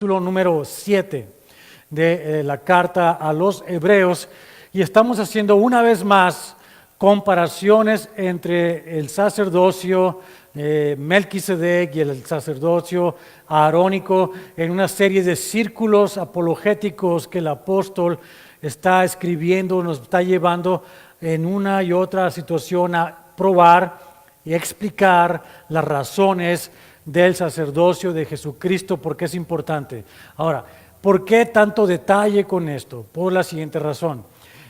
Capítulo número 7 de la carta a los Hebreos, y estamos haciendo una vez más comparaciones entre el sacerdocio Melquisedec y el sacerdocio arónico en una serie de círculos apologéticos que el apóstol está escribiendo, nos está llevando en una y otra situación a probar y explicar las razones del sacerdocio de Jesucristo, porque es importante. Ahora, ¿por qué tanto detalle con esto? Por la siguiente razón.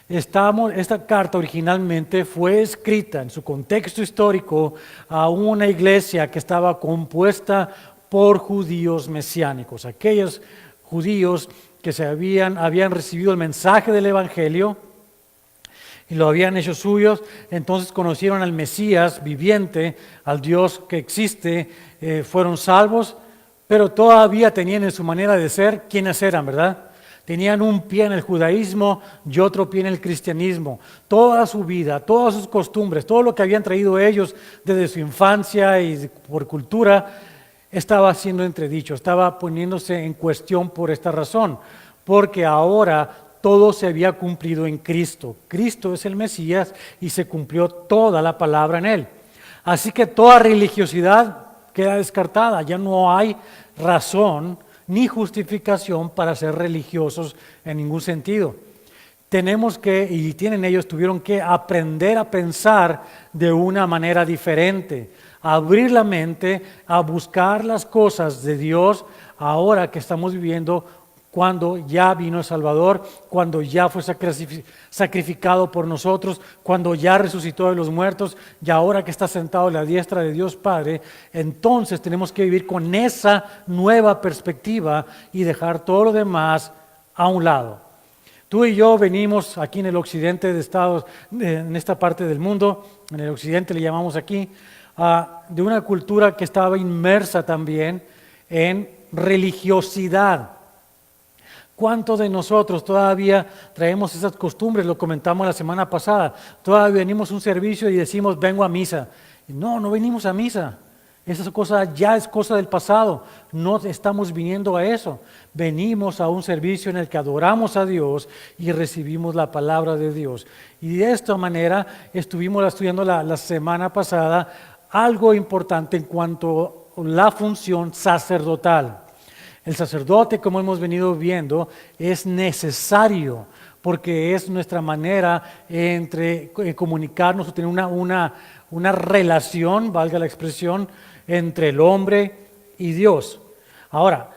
Esta carta originalmente fue escrita en su contexto histórico a una iglesia que estaba compuesta por judíos mesiánicos, aquellos judíos que habían recibido el mensaje del Evangelio y lo habían hecho suyos, entonces conocieron al Mesías viviente, al Dios que existe, fueron salvos, pero todavía tenían en su manera de ser quiénes eran, ¿verdad? Tenían un pie en el judaísmo y otro pie en el cristianismo. Toda su vida, todas sus costumbres, todo lo que habían traído ellos desde su infancia y por cultura, estaba siendo entredicho, estaba poniéndose en cuestión por esta razón, porque ahora todo se había cumplido en Cristo. Cristo es el Mesías y se cumplió toda la palabra en Él. Así que toda religiosidad queda descartada, ya no hay razón ni justificación para ser religiosos en ningún sentido. Tuvieron que aprender a pensar de una manera diferente, a abrir la mente, a buscar las cosas de Dios ahora que estamos viviendo cuando ya vino el Salvador, cuando ya fue sacrificado por nosotros, cuando ya resucitó de los muertos y ahora que está sentado a la diestra de Dios Padre. Entonces tenemos que vivir con esa nueva perspectiva y dejar todo lo demás a un lado. Tú y yo venimos aquí en el occidente de Estados, en esta parte del mundo, en el occidente le llamamos aquí, de una cultura que estaba inmersa también en religiosidad. ¿Cuántos de nosotros todavía traemos esas costumbres? Lo comentamos la semana pasada. Todavía venimos a un servicio y decimos, vengo a misa. No venimos a misa. Esa cosa ya es cosa del pasado. No estamos viniendo a eso. Venimos a un servicio en el que adoramos a Dios y recibimos la palabra de Dios. Y de esta manera estuvimos estudiando la semana pasada algo importante en cuanto a la función sacerdotal. El sacerdote, como hemos venido viendo, es necesario porque es nuestra manera entre comunicarnos o tener una relación, valga la expresión, entre el hombre y Dios. Ahora,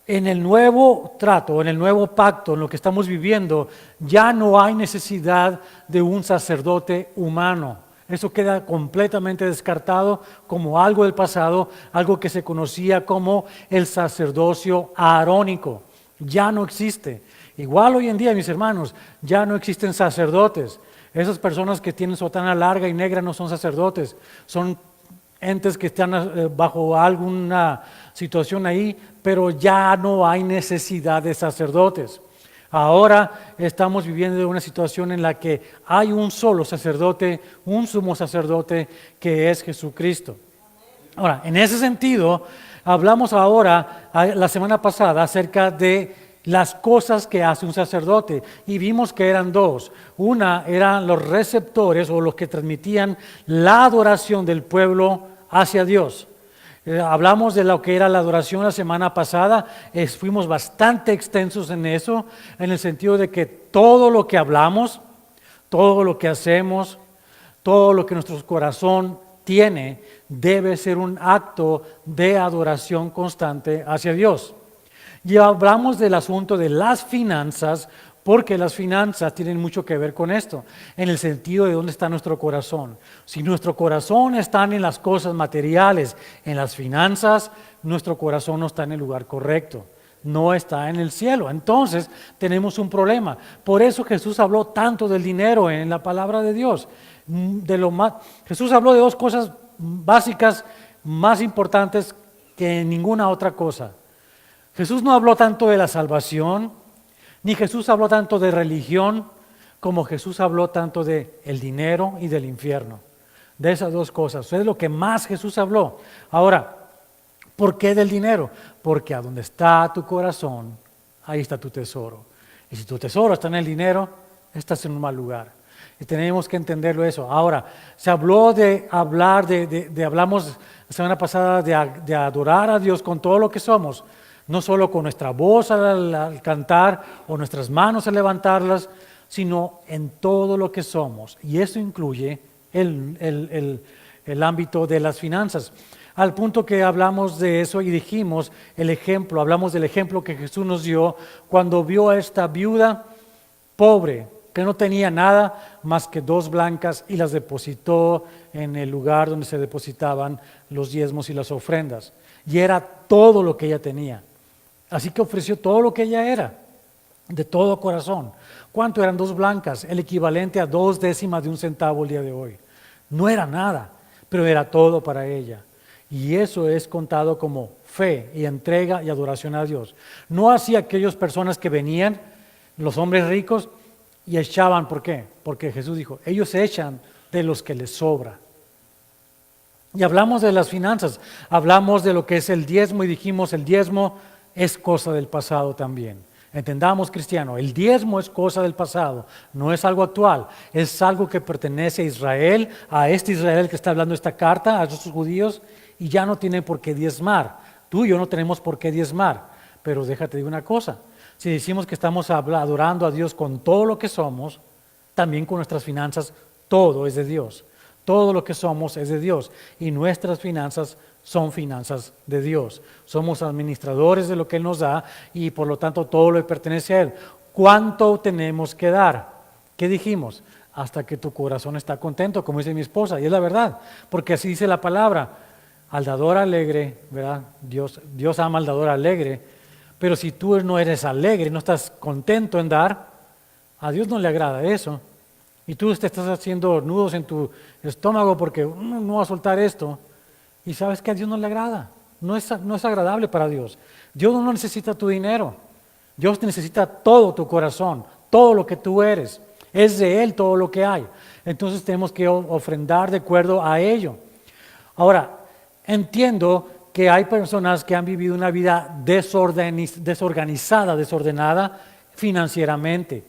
en el nuevo trato, en el nuevo pacto, en lo que estamos viviendo, ya no hay necesidad de un sacerdote humano. Eso queda completamente descartado como algo del pasado, algo que se conocía como el sacerdocio arónico. Ya no existe. Igual hoy en día, mis hermanos, ya no existen sacerdotes. Esas personas que tienen sotana larga y negra no son sacerdotes, son entes que están bajo alguna situación ahí, pero ya no hay necesidad de sacerdotes. Ahora estamos viviendo una situación en la que hay un solo sacerdote, un sumo sacerdote, que es Jesucristo. Ahora, en ese sentido, hablamos ahora, la semana pasada, acerca de las cosas que hace un sacerdote, y vimos que eran dos. Una eran los receptores o los que transmitían la adoración del pueblo hacia Dios. Hablamos de lo que era la adoración la semana pasada, fuimos bastante extensos en eso, en el sentido de que todo lo que hablamos, todo lo que hacemos, todo lo que nuestro corazón tiene, debe ser un acto de adoración constante hacia Dios. Y hablamos del asunto de las finanzas, porque las finanzas tienen mucho que ver con esto, en el sentido de dónde está nuestro corazón. Si nuestro corazón está en las cosas materiales, en las finanzas, nuestro corazón no está en el lugar correcto, no está en el cielo. Entonces tenemos un problema. Por eso Jesús habló tanto del dinero en la palabra de Dios. Jesús habló de dos cosas básicas más importantes que ninguna otra cosa. Jesús no habló tanto de la salvación, ni Jesús habló tanto de religión, como Jesús habló tanto de el dinero y del infierno. De esas dos cosas. Eso es lo que más Jesús habló. Ahora, ¿Por qué del dinero? Porque a donde está tu corazón, ahí está tu tesoro. Y si tu tesoro está en el dinero, estás en un mal lugar. Y tenemos que entenderlo eso. Ahora, se habló hablamos la semana pasada de adorar a Dios con todo lo que somos, no solo con nuestra voz al cantar o nuestras manos al levantarlas, sino en todo lo que somos. Y eso incluye el ámbito de las finanzas. Al punto que hablamos de eso y dijimos hablamos del ejemplo que Jesús nos dio cuando vio a esta viuda pobre, que no tenía nada más que 2 blancas y las depositó en el lugar donde se depositaban los diezmos y las ofrendas. Y era todo lo que ella tenía. Así que ofreció todo lo que ella era, de todo corazón. ¿Cuánto eran 2 blancas? El equivalente a 2/10 de un centavo el día de hoy. No era nada, pero era todo para ella. Y eso es contado como fe y entrega y adoración a Dios. No así aquellas personas que venían, los hombres ricos, y echaban. ¿Por qué? Porque Jesús dijo, ellos echan de los que les sobra. Y hablamos de las finanzas, hablamos de lo que es el diezmo y dijimos el diezmo es cosa del pasado también. Entendamos, cristiano, el diezmo es cosa del pasado, no es algo actual, es algo que pertenece a Israel, a este Israel que está hablando esta carta, a estos judíos, y ya no tienen por qué diezmar. Tú y yo no tenemos por qué diezmar, pero déjate de una cosa, si decimos que estamos adorando a Dios con todo lo que somos, también con nuestras finanzas, todo es de Dios. Todo lo que somos es de Dios y nuestras finanzas son finanzas de Dios. Somos administradores de lo que Él nos da y por lo tanto todo le pertenece a Él. ¿Cuánto tenemos que dar? ¿Qué dijimos? Hasta que tu corazón está contento, como dice mi esposa, y es la verdad, porque así dice la palabra, al dador alegre, ¿verdad? Dios ama al dador alegre, pero si tú no eres alegre, no estás contento en dar, a Dios no le agrada eso. Y tú te estás haciendo nudos en tu estómago porque no va a soltar esto. Y sabes que a Dios no le agrada. No es agradable para Dios. Dios no necesita tu dinero. Dios necesita todo tu corazón, todo lo que tú eres. Es de Él todo lo que hay. Entonces tenemos que ofrendar de acuerdo a ello. Ahora, entiendo que hay personas que han vivido una vida desorganizada, desordenada financieramente.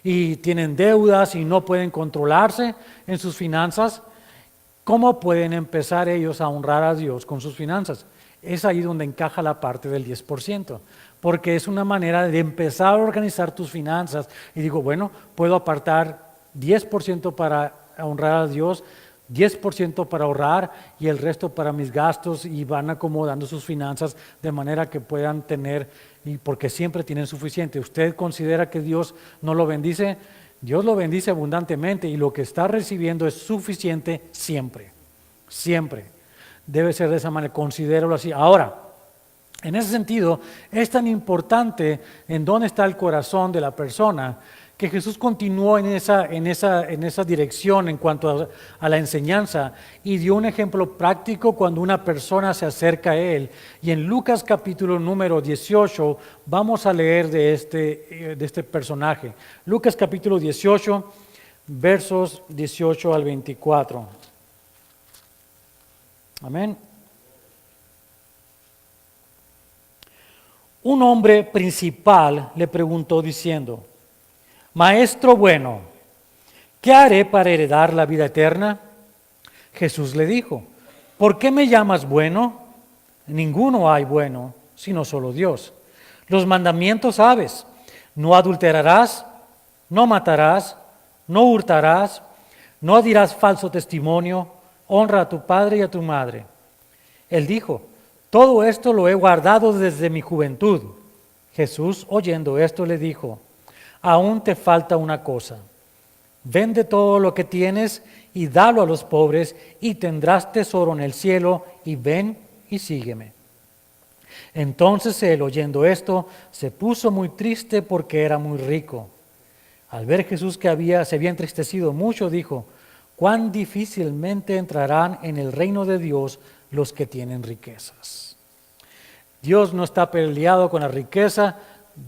Y tienen deudas y no pueden controlarse en sus finanzas. ¿Cómo pueden empezar ellos a honrar a Dios con sus finanzas? Es ahí donde encaja la parte del 10%, porque es una manera de empezar a organizar tus finanzas. Y digo, bueno, puedo apartar 10% para honrar a Dios, 10% para ahorrar y el resto para mis gastos, y van acomodando sus finanzas de manera que puedan tener, y porque siempre tienen suficiente. ¿Usted considera que Dios no lo bendice? Dios lo bendice abundantemente y lo que está recibiendo es suficiente siempre, siempre. Debe ser de esa manera, considéralo así. Ahora, en ese sentido, es tan importante en dónde está el corazón de la persona que Jesús continuó en esa dirección en cuanto a la enseñanza y dio un ejemplo práctico cuando una persona se acerca a Él. Y en Lucas capítulo número 18 vamos a leer de este personaje. Lucas capítulo 18, versos 18 al 24. Amén. Un hombre principal le preguntó diciendo, Maestro bueno, ¿qué haré para heredar la vida eterna? Jesús le dijo, ¿por qué me llamas bueno? Ninguno hay bueno, sino solo Dios. Los mandamientos sabes, no adulterarás, no matarás, no hurtarás, no dirás falso testimonio, honra a tu padre y a tu madre. Él dijo, todo esto lo he guardado desde mi juventud. Jesús, oyendo esto, le dijo, aún te falta una cosa. Vende todo lo que tienes y dalo a los pobres y tendrás tesoro en el cielo y ven y sígueme. Entonces él, oyendo esto, se puso muy triste porque era muy rico. Al ver Jesús que se había entristecido mucho, dijo, cuán difícilmente entrarán en el reino de Dios los que tienen riquezas. Dios no está peleado con la riqueza.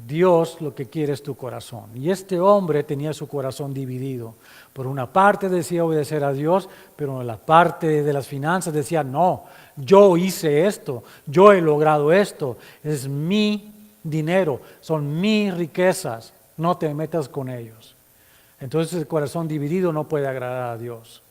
Dios lo que quiere es tu corazón. Y este hombre tenía su corazón dividido. Por una parte decía obedecer a Dios, pero en la parte de las finanzas decía, no, yo hice esto, yo he logrado esto, es mi dinero, son mis riquezas, no te metas con ellos. Entonces el corazón dividido no puede agradar a Dios.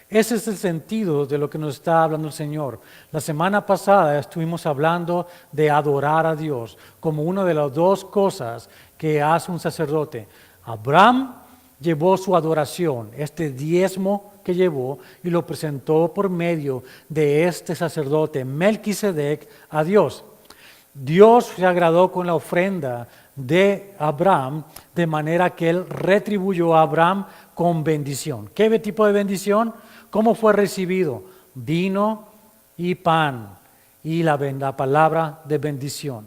Ese es el sentido de lo que nos está hablando el Señor. La semana pasada estuvimos hablando de adorar a Dios como una de las dos cosas que hace un sacerdote. Abraham llevó su adoración, este diezmo que llevó, y lo presentó por medio de este sacerdote, Melquisedec, a Dios. Dios se agradó con la ofrenda de Abraham, de manera que él retribuyó a Abraham con bendición. ¿Qué tipo de bendición? ¿Cómo fue recibido? Vino y pan y la palabra de bendición.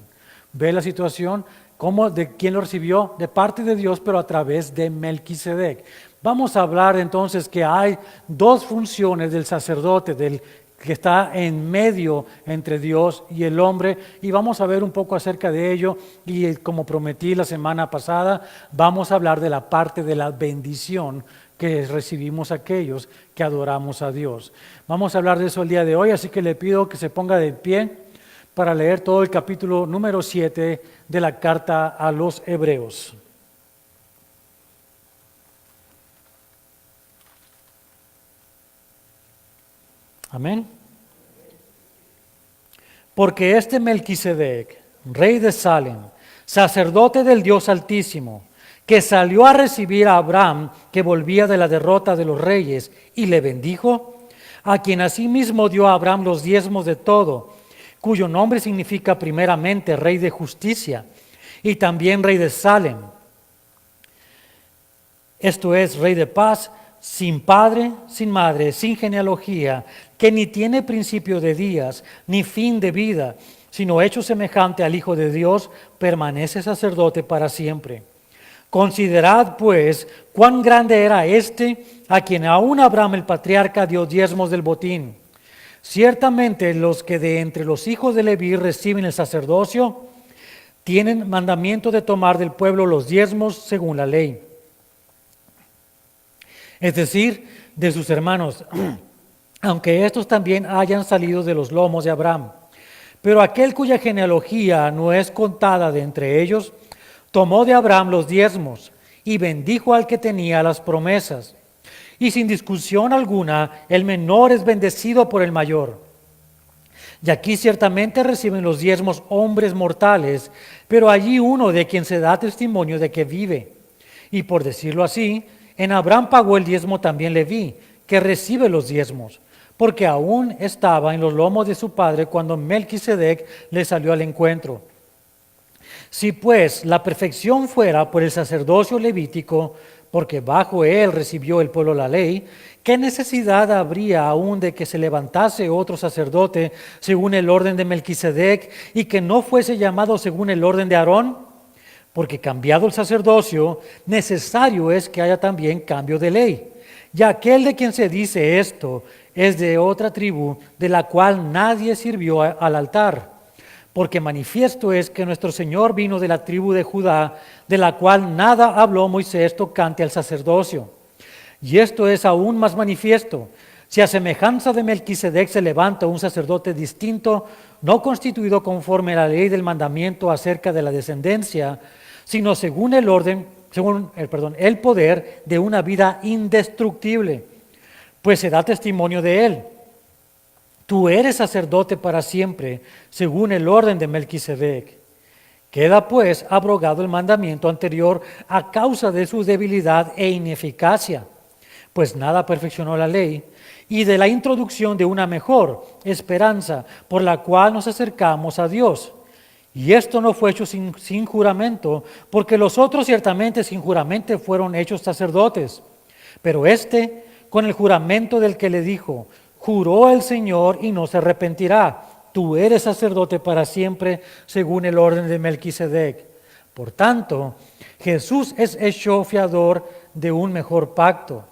¿Ve la situación? ¿Cómo, de quién lo recibió? De parte de Dios, pero a través de Melquisedec. Vamos a hablar entonces que hay dos funciones del sacerdote, del que está en medio entre Dios y el hombre, y vamos a ver un poco acerca de ello, y como prometí la semana pasada, vamos a hablar de la parte de la bendición que recibimos aquellos que adoramos a Dios. Vamos a hablar de eso el día de hoy, así que le pido que se ponga de pie para leer todo el capítulo número 7 de la carta a los Hebreos. Amén. Porque este Melquisedec, rey de Salem, sacerdote del Dios Altísimo, que salió a recibir a Abraham, que volvía de la derrota de los reyes, y le bendijo, a quien asimismo dio a Abraham los diezmos de todo, cuyo nombre significa primeramente rey de justicia, y también rey de Salem. Esto es, rey de paz, sin padre, sin madre, sin genealogía, que ni tiene principio de días, ni fin de vida, sino hecho semejante al Hijo de Dios, permanece sacerdote para siempre. Considerad, pues, cuán grande era este, a quien aún Abraham el patriarca dio diezmos del botín. Ciertamente los que de entre los hijos de Leví reciben el sacerdocio, tienen mandamiento de tomar del pueblo los diezmos según la ley. Es decir, de sus hermanos, aunque estos también hayan salido de los lomos de Abraham. Pero aquel cuya genealogía no es contada de entre ellos, tomó de Abraham los diezmos y bendijo al que tenía las promesas. Y sin discusión alguna, el menor es bendecido por el mayor. Y aquí ciertamente reciben los diezmos hombres mortales, pero allí uno de quien se da testimonio de que vive. Y por decirlo así, en Abraham pagó el diezmo también Leví, que recibe los diezmos, porque aún estaba en los lomos de su padre cuando Melquisedec le salió al encuentro. Si pues la perfección fuera por el sacerdocio levítico, porque bajo él recibió el pueblo la ley, ¿qué necesidad habría aún de que se levantase otro sacerdote según el orden de Melquisedec y que no fuese llamado según el orden de Aarón? Porque cambiado el sacerdocio, necesario es que haya también cambio de ley. Y aquel de quien se dice esto es de otra tribu, de la cual nadie sirvió al altar. Porque manifiesto es que nuestro Señor vino de la tribu de Judá, de la cual nada habló Moisés tocante al sacerdocio. Y esto es aún más manifiesto. Si a semejanza de Melquisedec se levanta un sacerdote distinto, no constituido conforme a la ley del mandamiento acerca de la descendencia, sino según el poder de una vida indestructible, pues se da testimonio de él. Tú eres sacerdote para siempre, según el orden de Melquisedec. Queda pues abrogado el mandamiento anterior a causa de su debilidad e ineficacia, pues nada perfeccionó la ley, y de la introducción de una mejor esperanza, por la cual nos acercamos a Dios. Y esto no fue hecho sin juramento, porque los otros ciertamente sin juramento fueron hechos sacerdotes. Pero este, con el juramento del que le dijo, juró el Señor y no se arrepentirá. Tú eres sacerdote para siempre, según el orden de Melquisedec. Por tanto, Jesús es hecho fiador de un mejor pacto.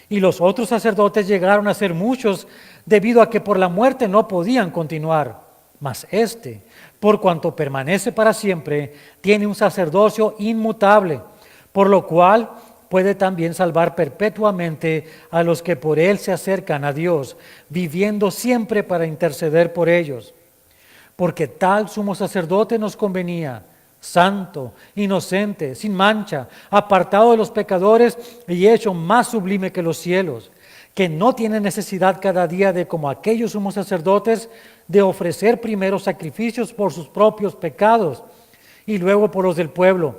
Y los otros sacerdotes llegaron a ser muchos, debido a que por la muerte no podían continuar. Mas este, por cuanto permanece para siempre, tiene un sacerdocio inmutable, por lo cual puede también salvar perpetuamente a los que por él se acercan a Dios, viviendo siempre para interceder por ellos. Porque tal sumo sacerdote nos convenía, santo, inocente, sin mancha, apartado de los pecadores y hecho más sublime que los cielos, que no tiene necesidad cada día de, como aquellos sumos sacerdotes, de ofrecer primero sacrificios por sus propios pecados y luego por los del pueblo,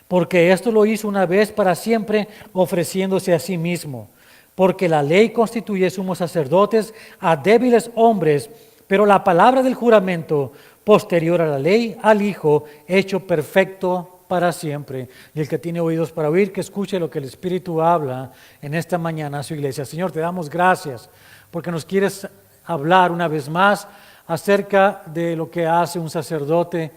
porque esto lo hizo una vez para siempre, ofreciéndose a sí mismo. Porque la ley constituye sumos sacerdotes a débiles hombres, pero la palabra del juramento, posterior a la ley, al Hijo, hecho perfecto para siempre. Y el que tiene oídos para oír, que escuche lo que el Espíritu habla en esta mañana a su iglesia. Señor, te damos gracias porque nos quieres hablar una vez más acerca de lo que hace un sacerdote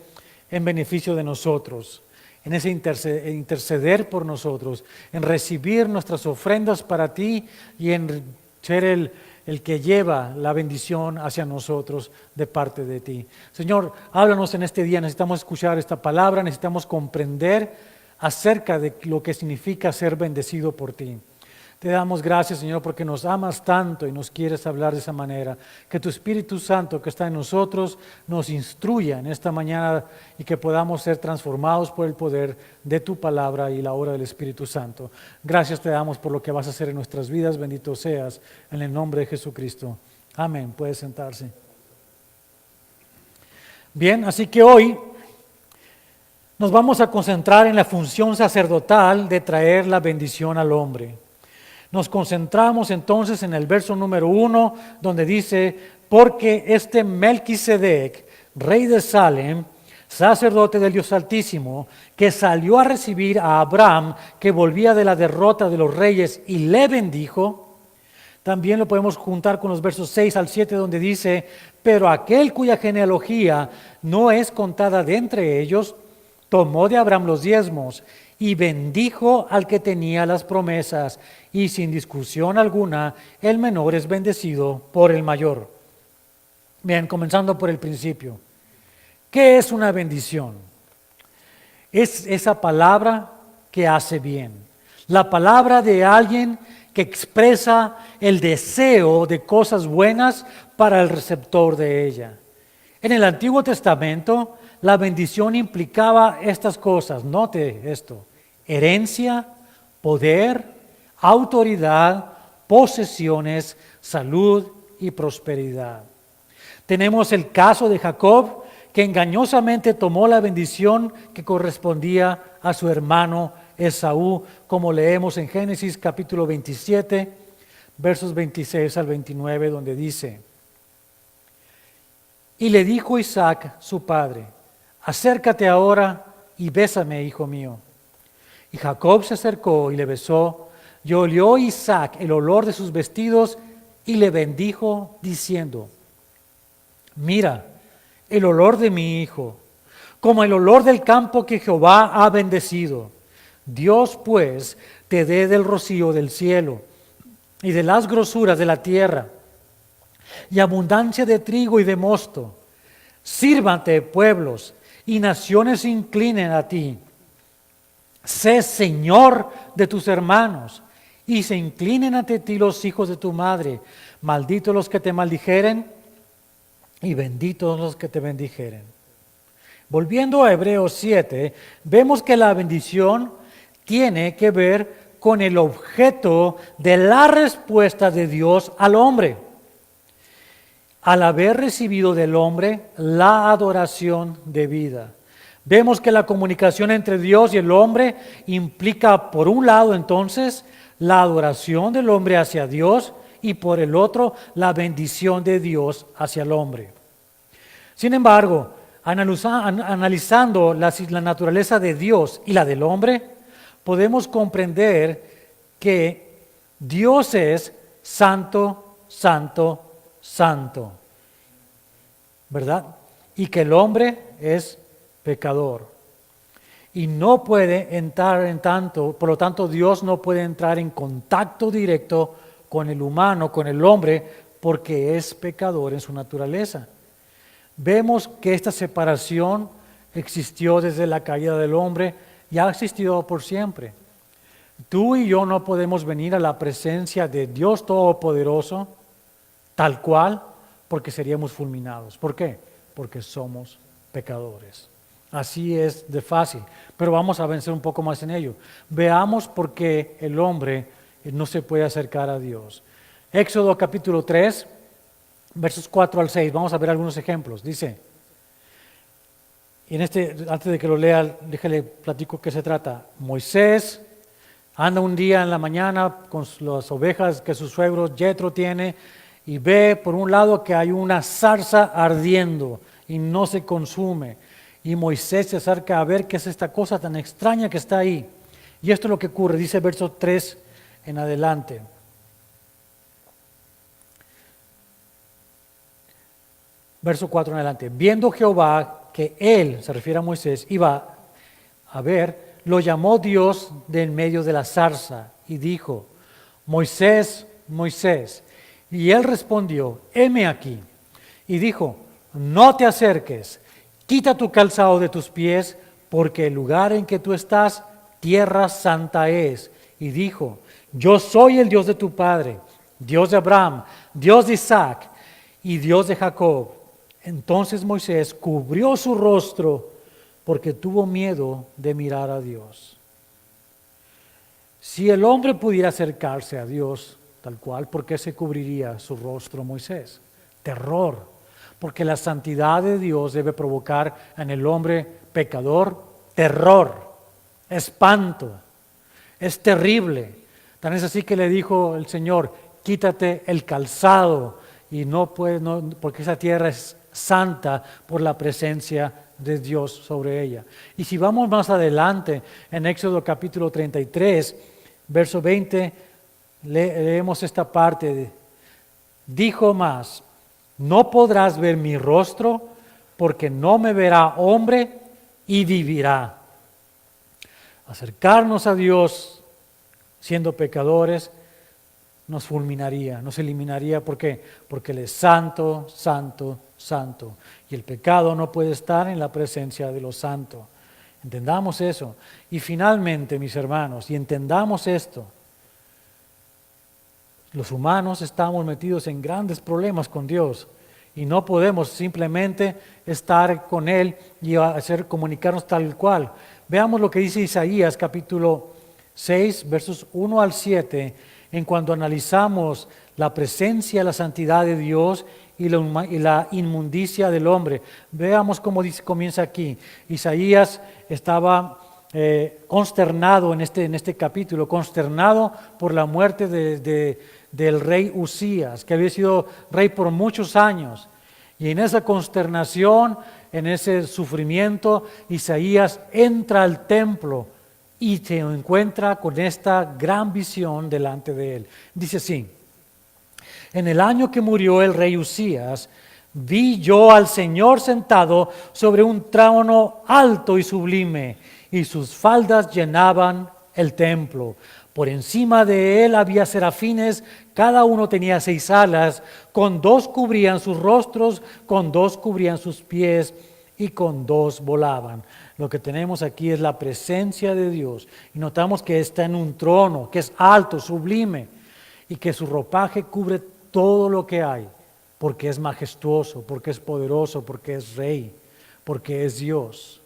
en beneficio de nosotros, en ese interceder por nosotros, en recibir nuestras ofrendas para ti y en ser el que lleva la bendición hacia nosotros de parte de ti. Señor, háblanos en este día, necesitamos escuchar esta palabra, necesitamos comprender acerca de lo que significa ser bendecido por ti. Te damos gracias, Señor, porque nos amas tanto y nos quieres hablar de esa manera. Que tu Espíritu Santo que está en nosotros nos instruya en esta mañana y que podamos ser transformados por el poder de tu palabra y la obra del Espíritu Santo. Gracias te damos por lo que vas a hacer en nuestras vidas. Bendito seas en el nombre de Jesucristo. Amén. Puede sentarse. Bien, así que hoy nos vamos a concentrar en la función sacerdotal de traer la bendición al hombre. Nos concentramos entonces en el verso número 1, donde dice, porque este Melquisedec, rey de Salem, sacerdote del Dios Altísimo, que salió a recibir a Abraham, que volvía de la derrota de los reyes, y le bendijo. También lo podemos juntar con los versos 6 al 7, donde dice, pero aquel cuya genealogía no es contada de entre ellos, tomó de Abraham los diezmos, y bendijo al que tenía las promesas, y sin discusión alguna, el menor es bendecido por el mayor. Bien, comenzando por el principio. ¿Qué es una bendición? Es esa palabra que hace bien. La palabra de alguien que expresa el deseo de cosas buenas para el receptor de ella. En el Antiguo Testamento, la bendición implicaba estas cosas. Note esto: herencia, poder, autoridad, posesiones, salud y prosperidad. Tenemos el caso de Jacob, que engañosamente tomó la bendición que correspondía a su hermano Esaú, como leemos en Génesis capítulo 27, versos 26 al 29, donde dice, y le dijo Isaac, su padre, acércate ahora y bésame, hijo mío. Y Jacob se acercó y le besó, y olió Isaac el olor de sus vestidos y le bendijo, diciendo, mira, el olor de mi hijo, como el olor del campo que Jehová ha bendecido. Dios pues te dé del rocío del cielo y de las grosuras de la tierra, y abundancia de trigo y de mosto. Sírvante pueblos y naciones se inclinen a ti. Sé Señor de tus hermanos, y se inclinen ante ti los hijos de tu madre. Malditos los que te maldijeren, y benditos los que te bendijeren. Volviendo a Hebreos 7, vemos que la bendición tiene que ver con el objeto de la respuesta de Dios al hombre. Al haber recibido del hombre la adoración debida. Vemos que la comunicación entre Dios y el hombre implica, por un lado entonces, la adoración del hombre hacia Dios y por el otro, la bendición de Dios hacia el hombre. Sin embargo, analizando la naturaleza de Dios y la del hombre, podemos comprender que Dios es santo, santo, santo, ¿verdad? Y que el hombre es pecador. Y no puede entrar por lo tanto Dios no puede entrar en contacto directo con el humano, con el hombre, porque es pecador en su naturaleza. Vemos que esta separación existió desde la caída del hombre y ha existido por siempre. Tú y yo no podemos venir a la presencia de Dios Todopoderoso tal cual, porque seríamos fulminados. ¿Por qué? Porque somos pecadores. Así es de fácil, pero vamos a vencer un poco más en ello. Veamos por qué el hombre no se puede acercar a Dios. Éxodo capítulo 3, versos 4 al 6, vamos a ver algunos ejemplos. Dice, y antes de que lo lea, déjale platico qué se trata. Moisés anda un día en la mañana con las ovejas que su suegro Jetro tiene y ve por un lado que hay una zarza ardiendo y no se consume. Y Moisés se acerca a ver qué es esta cosa tan extraña que está ahí. Y esto es lo que ocurre, dice verso 3 en adelante. Verso 4 en adelante. Viendo Jehová que él, se refiere a Moisés, iba a ver, lo llamó Dios de en medio de la zarza y dijo, Moisés, Moisés. Y él respondió, heme aquí. Y dijo, no te acerques, quita tu calzado de tus pies, porque el lugar en que tú estás, tierra santa es. Y dijo, yo soy el Dios de tu padre, Dios de Abraham, Dios de Isaac y Dios de Jacob. Entonces Moisés cubrió su rostro porque tuvo miedo de mirar a Dios. Si el hombre pudiera acercarse a Dios tal cual, ¿por qué se cubriría su rostro Moisés? Terror, porque la santidad de Dios debe provocar en el hombre pecador terror, espanto, es terrible. Tan es así que le dijo el Señor, quítate el calzado, y no puedes, porque esa tierra es santa por la presencia de Dios sobre ella. Y si vamos más adelante, en Éxodo capítulo 33, verso 20, leemos esta parte. Dijo más, no podrás ver mi rostro, porque no me verá hombre y vivirá. Acercarnos a Dios siendo pecadores nos fulminaría, nos eliminaría. ¿Por qué? Porque Él es santo, santo, santo. Y el pecado no puede estar en la presencia de lo santo. Entendamos eso. Y finalmente, mis hermanos, y entendamos esto, los humanos estamos metidos en grandes problemas con Dios y no podemos simplemente estar con Él y comunicarnos tal cual. Veamos lo que dice Isaías capítulo 6, versos 1 al 7, en cuanto analizamos la presencia, la santidad de Dios y la inmundicia del hombre. Veamos cómo comienza aquí. Isaías estaba consternado en este capítulo, consternado por la muerte del rey Usías, que había sido rey por muchos años. Y en esa consternación, en ese sufrimiento, Isaías entra al templo y se encuentra con esta gran visión delante de él. Dice así, en el año que murió el rey Usías, vi yo al Señor sentado sobre un trono alto y sublime, y sus faldas llenaban el templo. Por encima de él había serafines, cada uno tenía 6 alas, con 2 cubrían sus rostros, con 2 cubrían sus pies, y con 2 volaban. Lo que tenemos aquí es la presencia de Dios, y notamos que está en un trono, que es alto, sublime, y que su ropaje cubre todo lo que hay, porque es majestuoso, porque es poderoso, porque es rey, porque es Dios.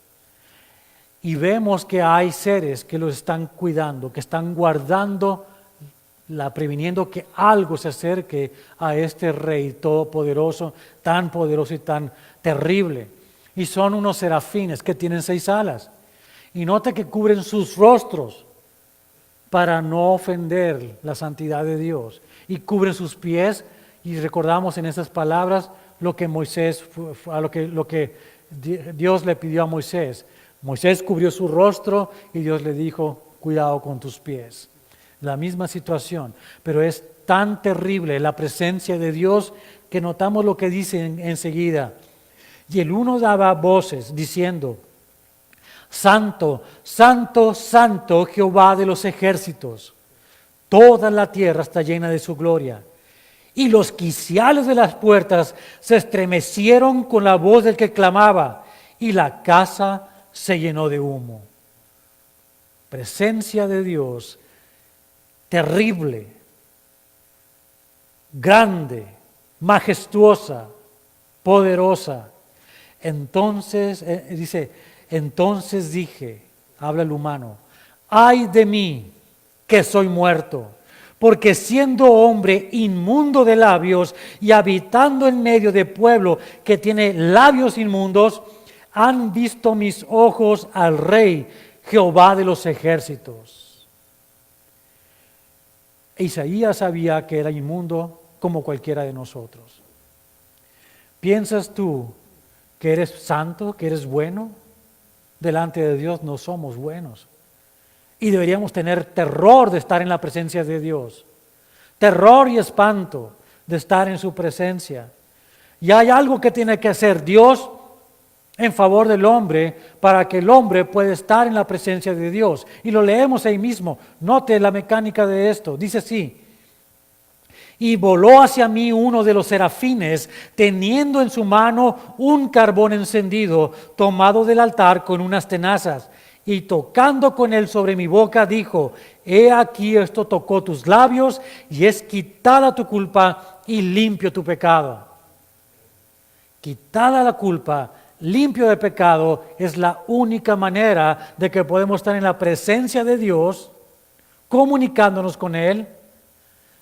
Y vemos que hay seres que los están cuidando, que están guardando, previniendo que algo se acerque a este rey todopoderoso, tan poderoso y tan terrible. Y son unos serafines que tienen 6 alas. Y nota que cubren sus rostros para no ofender la santidad de Dios. Y cubren sus pies, y recordamos en esas palabras lo que Dios le pidió a Moisés. Moisés cubrió su rostro y Dios le dijo, cuidado con tus pies. La misma situación, pero es tan terrible la presencia de Dios que notamos lo que dice enseguida. Y el uno daba voces diciendo, Santo, Santo, Santo, Jehová de los ejércitos. Toda la tierra está llena de su gloria. Y los quiciales de las puertas se estremecieron con la voz del que clamaba, y la casa se llenó de humo. Presencia de Dios terrible, grande, majestuosa, poderosa. Entonces, entonces dije, habla el humano, ay de mí, que soy muerto, porque siendo hombre inmundo de labios y habitando en medio de pueblo que tiene labios inmundos, han visto mis ojos al Rey, Jehová de los ejércitos. Isaías sabía que era inmundo como cualquiera de nosotros. ¿Piensas tú que eres santo, que eres bueno? Delante de Dios no somos buenos. Y deberíamos tener terror de estar en la presencia de Dios. Terror y espanto de estar en su presencia. Y hay algo que tiene que hacer Dios en favor del hombre para que el hombre pueda estar en la presencia de Dios. Y lo leemos ahí mismo. Note la mecánica de esto. Dice así. Y voló hacia mí uno de los serafines, teniendo en su mano un carbón encendido, tomado del altar con unas tenazas. Y tocando con él sobre mi boca, dijo, he aquí esto tocó tus labios, y es quitada tu culpa y limpio tu pecado. Quitada la culpa, limpio de pecado, es la única manera de que podemos estar en la presencia de Dios, comunicándonos con Él,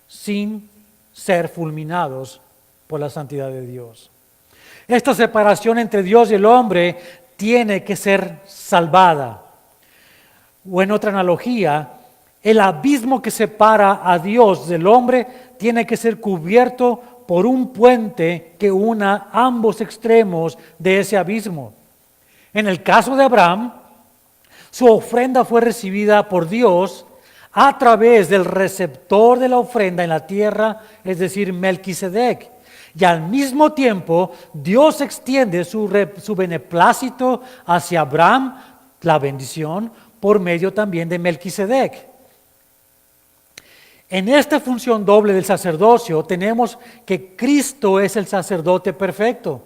sin ser fulminados por la santidad de Dios. Esta separación entre Dios y el hombre tiene que ser salvada. O en otra analogía, el abismo que separa a Dios del hombre tiene que ser cubierto por un puente que una ambos extremos de ese abismo. En el caso de Abraham, su ofrenda fue recibida por Dios a través del receptor de la ofrenda en la tierra, es decir, Melquisedec. Y al mismo tiempo, Dios extiende su beneplácito hacia Abraham, la bendición, por medio también de Melquisedec. En esta función doble del sacerdocio tenemos que Cristo es el sacerdote perfecto.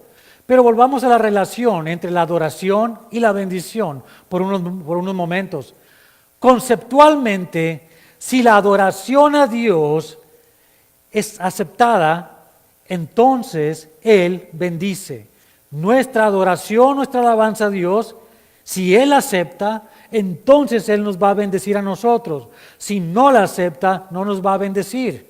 Pero volvamos a la relación entre la adoración y la bendición por unos momentos. Conceptualmente, si la adoración a Dios es aceptada, entonces Él bendice. Nuestra adoración, nuestra alabanza a Dios, si Él acepta, entonces Él nos va a bendecir a nosotros. Si no la acepta, no nos va a bendecir.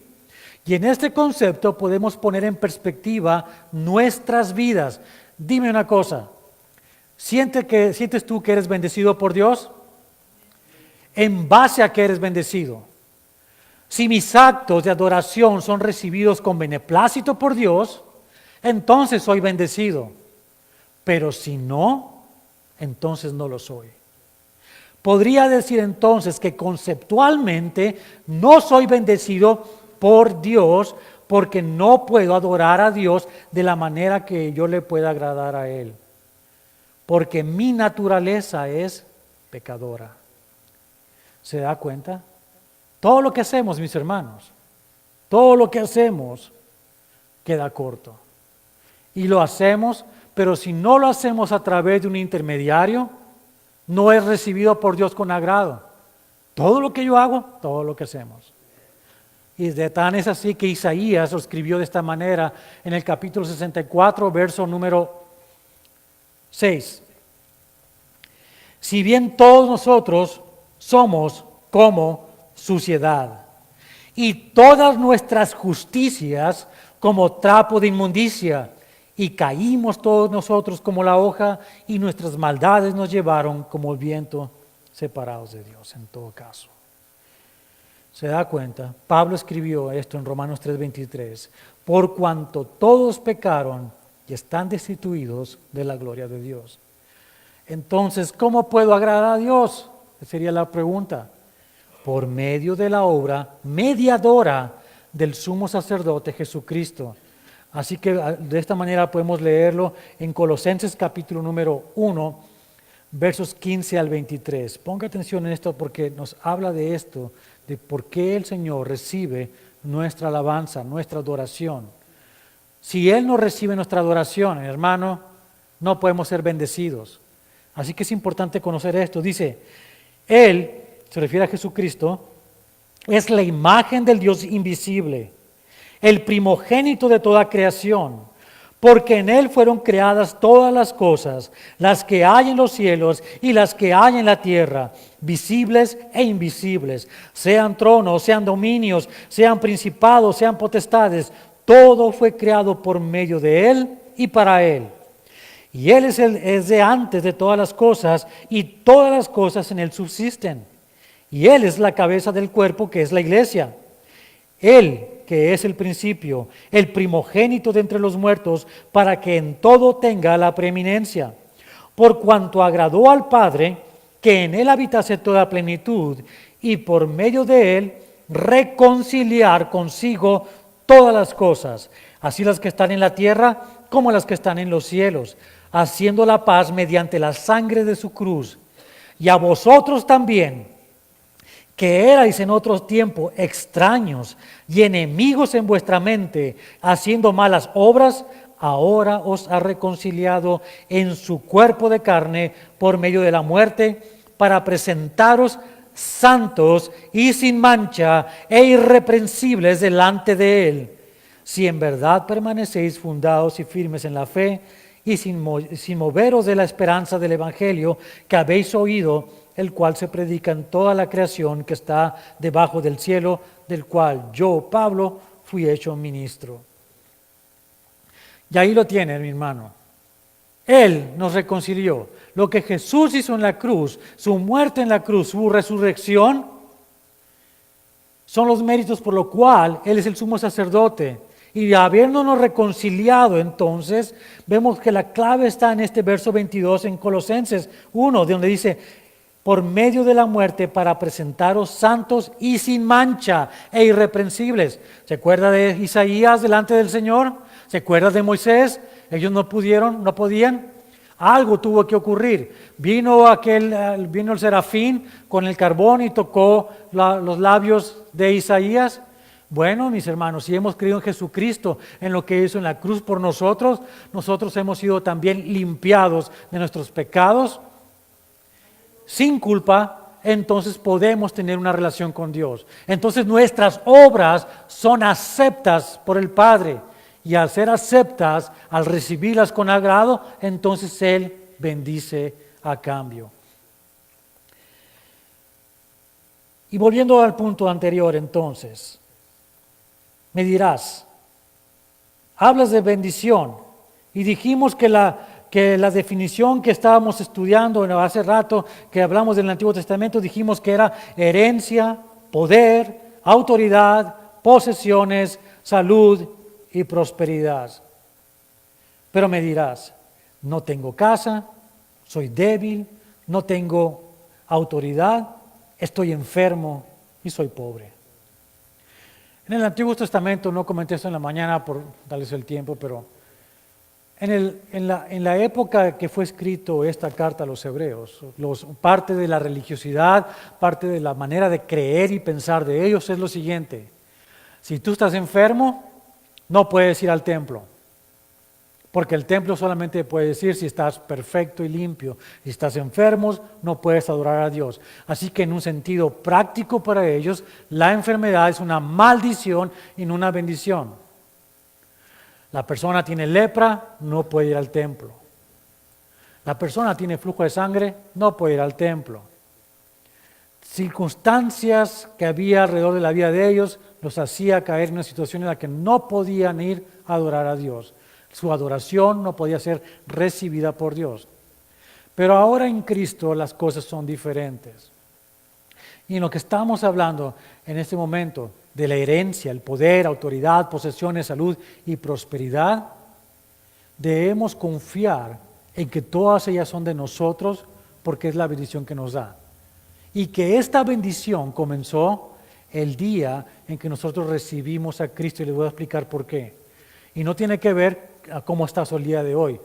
Y en este concepto podemos poner en perspectiva nuestras vidas. Dime una cosa, ¿sientes tú que eres bendecido por Dios? ¿En base a qué eres bendecido? Si mis actos de adoración son recibidos con beneplácito por Dios, entonces soy bendecido. Pero si no, entonces no lo soy. Podría decir entonces que conceptualmente no soy bendecido por Dios porque no puedo adorar a Dios de la manera que yo le pueda agradar a Él. Porque mi naturaleza es pecadora. ¿Se da cuenta? Todo lo que hacemos, mis hermanos, todo lo que hacemos queda corto. Y lo hacemos, pero si no lo hacemos a través de un intermediario, no es recibido por Dios con agrado. Todo lo que yo hago, todo lo que hacemos. Y de tan es así que Isaías lo escribió de esta manera en el capítulo 64, verso número 6. Si bien todos nosotros somos como suciedad, y todas nuestras justicias como trapo de inmundicia, y caímos todos nosotros como la hoja, y nuestras maldades nos llevaron como el viento, separados de Dios en todo caso. ¿Se da cuenta? Pablo escribió esto en Romanos 3:23, por cuanto todos pecaron y están destituidos de la gloria de Dios. Entonces, ¿cómo puedo agradar a Dios? Esa sería la pregunta. Por medio de la obra mediadora del sumo sacerdote Jesucristo. Así que de esta manera podemos leerlo en Colosenses capítulo número 1, versos 15 al 23. Ponga atención en esto porque nos habla de esto, de por qué el Señor recibe nuestra alabanza, nuestra adoración. Si Él no recibe nuestra adoración, hermano, no podemos ser bendecidos. Así que es importante conocer esto. Dice, Él, se refiere a Jesucristo, Es la imagen del Dios invisible, el primogénito de toda creación, porque en Él fueron creadas todas las cosas, las que hay en los cielos y las que hay en la tierra, visibles e invisibles, sean tronos, sean dominios, sean principados, sean potestades, todo fue creado por medio de Él y para Él. Y Él es de antes de todas las cosas, y todas las cosas en Él subsisten. Y Él es la cabeza del cuerpo, que es la iglesia. Él, que es el principio, el primogénito de entre los muertos, para que en todo tenga la preeminencia. Por cuanto agradó al Padre, que en Él habitase toda plenitud, y por medio de Él reconciliar consigo todas las cosas, así las que están en la tierra como las que están en los cielos, haciendo la paz mediante la sangre de su cruz. Y a vosotros también, que erais en otros tiempos extraños y enemigos en vuestra mente, haciendo malas obras, ahora os ha reconciliado en su cuerpo de carne por medio de la muerte, para presentaros santos y sin mancha e irreprensibles delante de Él, si en verdad permanecéis fundados y firmes en la fe, y sin moveros de la esperanza del Evangelio que habéis oído, el cual se predica en toda la creación que está debajo del cielo, del cual yo, Pablo, fui hecho ministro. Y ahí lo tienen, mi hermano. Él nos reconcilió. Lo que Jesús hizo en la cruz, su muerte en la cruz, su resurrección, son los méritos por lo cual Él es el sumo sacerdote. Y habiéndonos reconciliado, entonces, vemos que la clave está en este verso 22 en Colosenses 1, donde dice: por medio de la muerte, para presentaros santos y sin mancha e irreprensibles. ¿Se acuerda de Isaías delante del Señor? ¿Se acuerda de Moisés? Ellos no podían. Algo tuvo que ocurrir. Vino el serafín con el carbón y tocó los labios de Isaías. Bueno, mis hermanos, si hemos creído en Jesucristo, en lo que hizo en la cruz por nosotros, nosotros hemos sido también limpiados de nuestros pecados. Sin culpa, entonces podemos tener una relación con Dios. Entonces nuestras obras son aceptas por el Padre. Y al ser aceptas, al recibirlas con agrado, entonces Él bendice a cambio. Y volviendo al punto anterior, entonces, me dirás, hablas de bendición, y dijimos que la definición que estábamos estudiando hace rato, que hablamos del Antiguo Testamento, dijimos que era herencia, poder, autoridad, posesiones, salud y prosperidad. Pero me dirás, no tengo casa, soy débil, no tengo autoridad, estoy enfermo y soy pobre. En el Antiguo Testamento, no comenté esto en la mañana por darles el tiempo, pero en la época que fue escrito esta carta a los hebreos, parte de la religiosidad, parte de la manera de creer y pensar de ellos es lo siguiente: si tú estás enfermo, no puedes ir al templo, porque el templo solamente puede decir si estás perfecto y limpio. Si estás enfermo, no puedes adorar a Dios. Así que en un sentido práctico para ellos, la enfermedad es una maldición y no una bendición. La persona tiene lepra, no puede ir al templo. La persona tiene flujo de sangre, no puede ir al templo. Circunstancias que había alrededor de la vida de ellos los hacía caer en una situación en la que no podían ir a adorar a Dios. Su adoración no podía ser recibida por Dios. Pero ahora en Cristo las cosas son diferentes. Y en lo que estamos hablando en este momento de la herencia, el poder, autoridad, posesiones, salud y prosperidad, debemos confiar en que todas ellas son de nosotros porque es la bendición que nos da. Y que esta bendición comenzó el día en que nosotros recibimos a Cristo, y les voy a explicar por qué. Y no tiene que ver a cómo estás el día de hoy.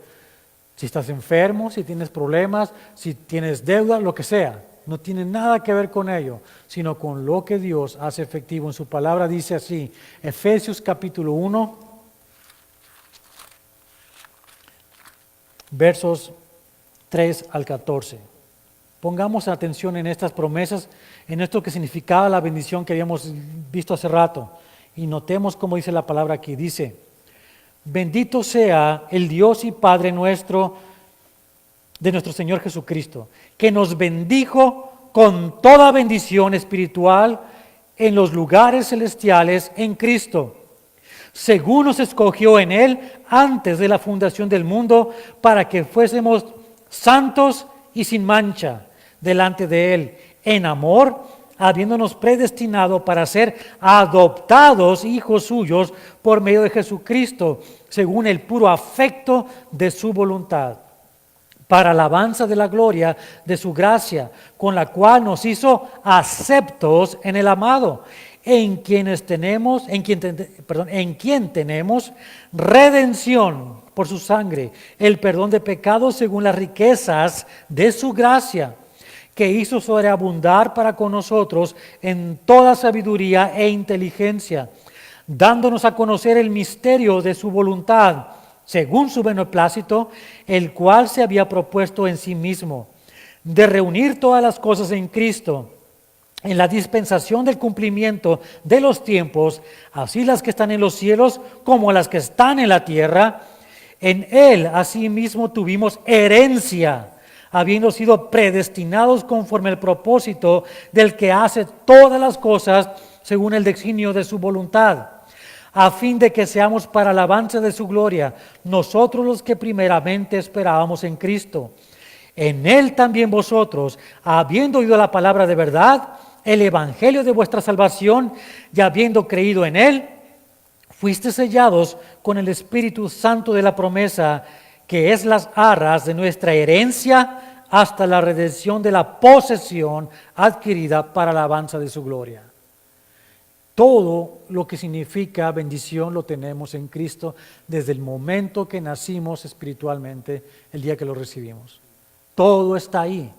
Si estás enfermo, si tienes problemas, si tienes deuda, lo que sea. No tiene nada que ver con ello, sino con lo que Dios hace efectivo en su palabra. Dice así, Efesios capítulo 1, versos 3 al 14. Pongamos atención en estas promesas, en esto que significaba la bendición que habíamos visto hace rato. Y notemos cómo dice la palabra aquí. Dice, bendito sea el Dios y Padre nuestro, de nuestro Señor Jesucristo, que nos bendijo con toda bendición espiritual en los lugares celestiales en Cristo, según nos escogió en Él antes de la fundación del mundo, para que fuésemos santos y sin mancha delante de Él, en amor, habiéndonos predestinado para ser adoptados hijos suyos por medio de Jesucristo, según el puro afecto de su voluntad, para alabanza de la gloria de su gracia, con la cual nos hizo aceptos en el amado, en quien tenemos redención por su sangre, el perdón de pecados según las riquezas de su gracia, que hizo sobreabundar para con nosotros en toda sabiduría e inteligencia, dándonos a conocer el misterio de su voluntad, según su beneplácito, el cual se había propuesto en sí mismo, de reunir todas las cosas en Cristo, en la dispensación del cumplimiento de los tiempos, así las que están en los cielos como las que están en la tierra. En Él asimismo tuvimos herencia, habiendo sido predestinados conforme al propósito del que hace todas las cosas según el designio de su voluntad, a fin de que seamos para alabanza de su gloria, nosotros los que primeramente esperábamos en Cristo. En Él también vosotros, habiendo oído la palabra de verdad, el evangelio de vuestra salvación, y habiendo creído en Él, fuiste sellados con el Espíritu Santo de la promesa, que es las arras de nuestra herencia hasta la redención de la posesión adquirida para la alabanza de su gloria. Todo lo que significa bendición lo tenemos en Cristo desde el momento que nacimos espiritualmente, el día que lo recibimos. Todo está ahí.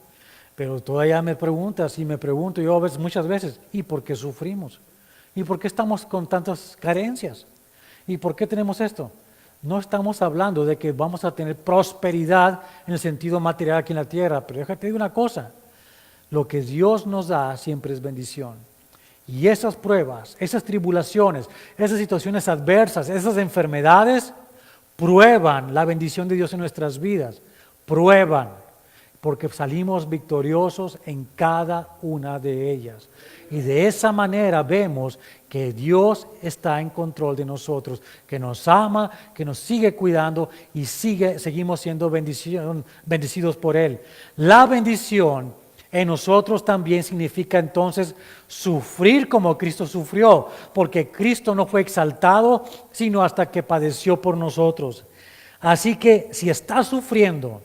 Pero todavía me preguntas y me pregunto yo muchas veces, ¿y por qué sufrimos? ¿Y por qué estamos con tantas carencias? ¿Y por qué tenemos esto? No estamos hablando de que vamos a tener prosperidad en el sentido material aquí en la tierra, pero déjate decir una cosa, lo que Dios nos da siempre es bendición. Y esas pruebas, esas tribulaciones, esas situaciones adversas, esas enfermedades, prueban la bendición de Dios en nuestras vidas, prueban, porque salimos victoriosos en cada una de ellas. Y de esa manera vemos que Dios está en control de nosotros, que nos ama, que nos sigue cuidando y seguimos siendo bendecidos por Él. La bendición en nosotros también significa entonces sufrir como Cristo sufrió, porque Cristo no fue exaltado sino hasta que padeció por nosotros. Así que si estás sufriendo,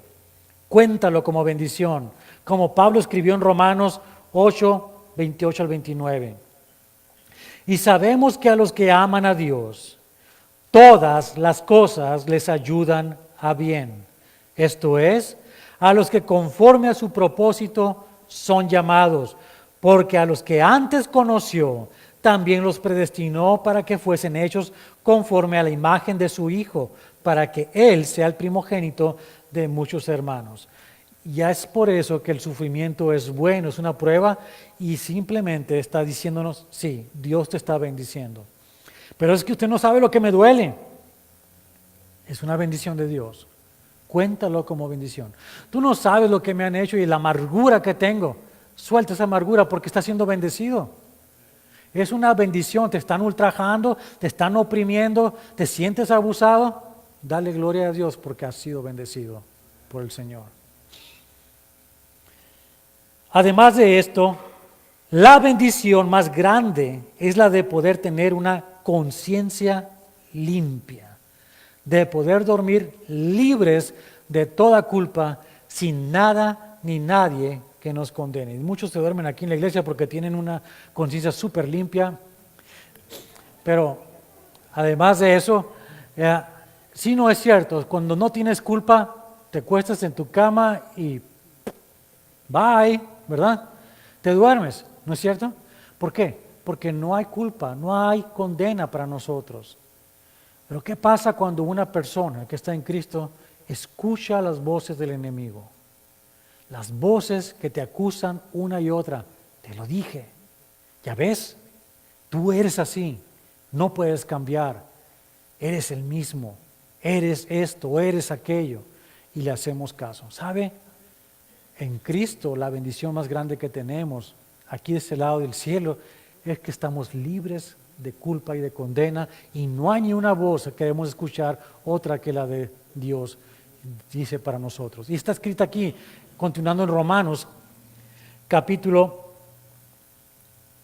cuéntalo como bendición, como Pablo escribió en Romanos 8, 28 al 29. Y sabemos que a los que aman a Dios, todas las cosas les ayudan a bien. Esto es, a los que conforme a su propósito son llamados, porque a los que antes conoció, también los predestinó para que fuesen hechos conforme a la imagen de su Hijo, para que Él sea el primogénito de muchos hermanos. Ya es por eso que el sufrimiento es bueno, es una prueba y simplemente está diciéndonos, sí, Dios te está bendiciendo. Pero es que usted no sabe lo que me duele. Es una bendición de Dios. Cuéntalo como bendición. Tú no sabes lo que me han hecho y la amargura que tengo. Suelta esa amargura porque está siendo bendecido. Es una bendición, te están ultrajando, te están oprimiendo, te sientes abusado. Dale gloria a Dios porque has sido bendecido por el Señor. Además de esto, la bendición más grande es la de poder tener una conciencia limpia, de poder dormir libres de toda culpa, sin nada ni nadie que nos condene. Y muchos se duermen aquí en la iglesia porque tienen una conciencia súper limpia, pero además de eso, si no es cierto, cuando no tienes culpa, te acuestas en tu cama y bye, ¿verdad? Te duermes, ¿no es cierto? ¿Por qué? Porque no hay culpa, no hay condena para nosotros. Pero ¿qué pasa cuando una persona que está en Cristo escucha las voces del enemigo? las voces que te acusan una y otra. Te lo dije. Ya ves, tú eres así, no puedes cambiar. Eres el mismo, eres esto, eres aquello. Y le hacemos caso. ¿Sabe? En Cristo la bendición más grande que tenemos aquí de este lado del cielo es que estamos libres de culpa y de condena y no hay ni una voz que queremos escuchar otra que la de Dios dice para nosotros. Y está escrita aquí, continuando en Romanos, capítulo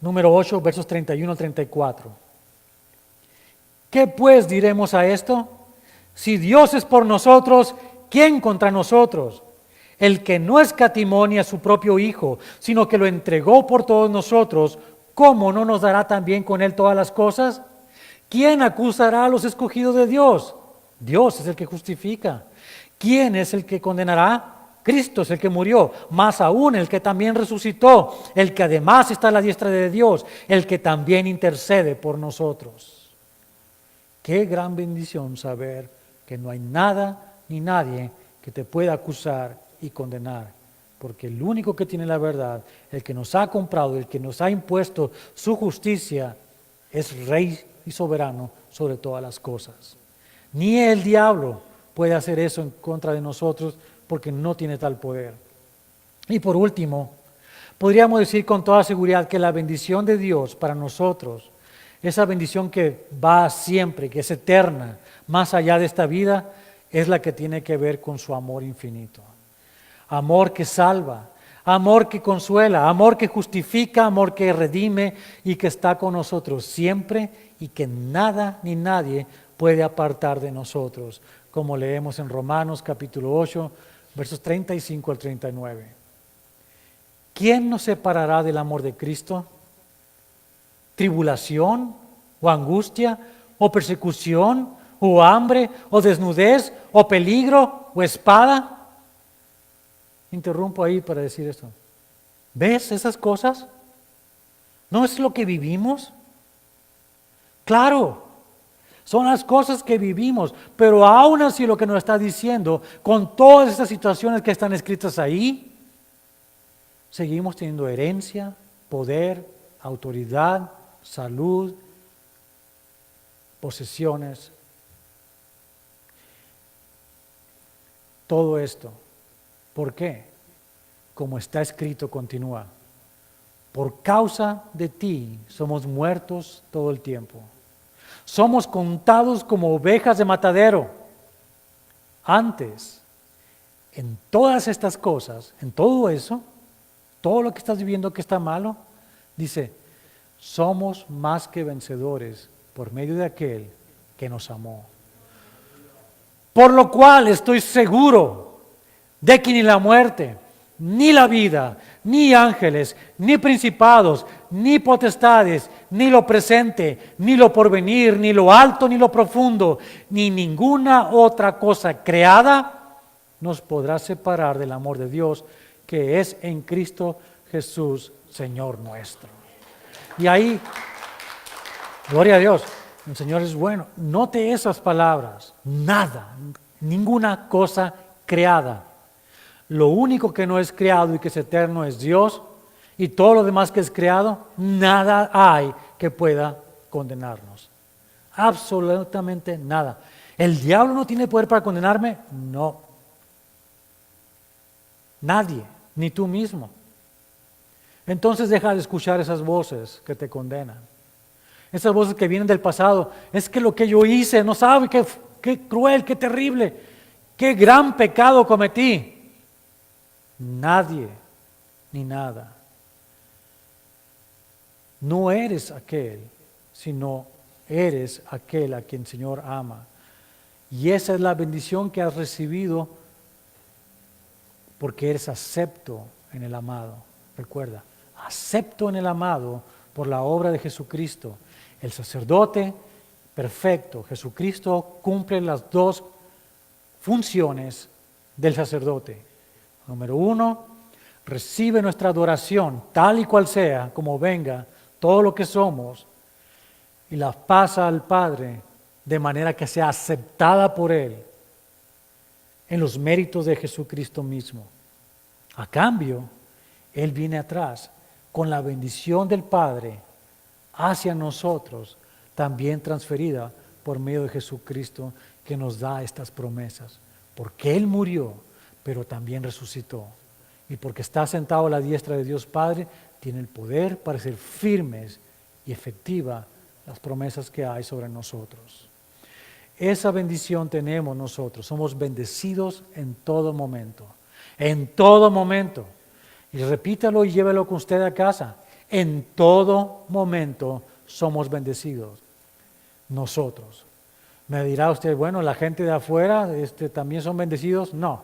número 8, versos 31 al 34. ¿Qué pues diremos a esto? Si Dios es por nosotros, ¿quién contra nosotros? El que no escatimó ni a su propio Hijo, sino que lo entregó por todos nosotros, ¿cómo no nos dará también con Él todas las cosas? ¿Quién acusará a los escogidos de Dios? Dios es el que justifica. ¿Quién es el que condenará? Cristo es el que murió, más aún el que también resucitó, el que además está a la diestra de Dios, el que también intercede por nosotros. Qué gran bendición saber que no hay nada ni nadie que te pueda acusar y condenar, porque el único que tiene la verdad, el que nos ha comprado, el que nos ha impuesto su justicia, es Rey y soberano sobre todas las cosas. Ni el diablo puede hacer eso en contra de nosotros porque no tiene tal poder. Y por último, podríamos decir con toda seguridad que la bendición de Dios para nosotros, esa bendición que va siempre, que es eterna, más allá de esta vida, es la que tiene que ver con su amor infinito. Amor que salva, amor que consuela, amor que justifica, amor que redime y que está con nosotros siempre y que nada ni nadie puede apartar de nosotros, como leemos en Romanos capítulo 8, versos 35 al 39. ¿Quién nos separará del amor de Cristo? ¿Tribulación o angustia o persecución o hambre o desnudez o peligro o espada? Interrumpo ahí para decir esto. ¿Ves esas cosas? ¿No es lo que vivimos? Claro, son las cosas que vivimos, pero aún así lo que nos está diciendo, con todas estas situaciones que están escritas ahí, seguimos teniendo herencia, poder, autoridad, salud, posesiones. Todo esto. ¿Por qué? Como está escrito, continúa. Por causa de ti somos muertos todo el tiempo. Somos contados como ovejas de matadero. Antes, en todas estas cosas, en todo eso, todo lo que estás viviendo que está malo, dice, somos más que vencedores por medio de aquel que nos amó. Por lo cual estoy seguro de que ni la muerte, ni la vida, ni ángeles, ni principados, ni potestades, ni lo presente, ni lo porvenir, ni lo alto, ni lo profundo, ni ninguna otra cosa creada nos podrá separar del amor de Dios que es en Cristo Jesús, Señor nuestro. Y ahí, gloria a Dios, el Señor es bueno. Note esas palabras, nada, ninguna cosa creada. Lo único que no es creado y que es eterno es Dios, y todo lo demás que es creado, nada hay que pueda condenarnos. Absolutamente nada. ¿El diablo no tiene poder para condenarme? No. Nadie, ni tú mismo. Entonces deja de escuchar esas voces que te condenan. Esas voces que vienen del pasado. Es que lo que yo hice, no sabe qué cruel, qué terrible, qué gran pecado cometí. Nadie, ni nada. No eres aquel, sino eres aquel a quien el Señor ama. Y esa es la bendición que has recibido porque eres acepto en el amado. Recuerda, acepto en el amado por la obra de Jesucristo. El sacerdote perfecto, Jesucristo, cumple las dos funciones del sacerdote. Número uno, recibe nuestra adoración, tal y cual sea, como venga, todo lo que somos, y la pasa al Padre de manera que sea aceptada por Él en los méritos de Jesucristo mismo. A cambio, Él viene atrás con la bendición del Padre hacia nosotros, también transferida por medio de Jesucristo, que nos da estas promesas. Porque Él murió, pero también resucitó. Y porque está sentado a la diestra de Dios Padre, tiene el poder para hacer firmes y efectivas las promesas que hay sobre nosotros. Esa bendición tenemos nosotros. Somos bendecidos en todo momento. En todo momento. Y repítalo y llévelo con usted a casa. En todo momento somos bendecidos. Nosotros. Me dirá usted, bueno, la gente de afuera también son bendecidos. No.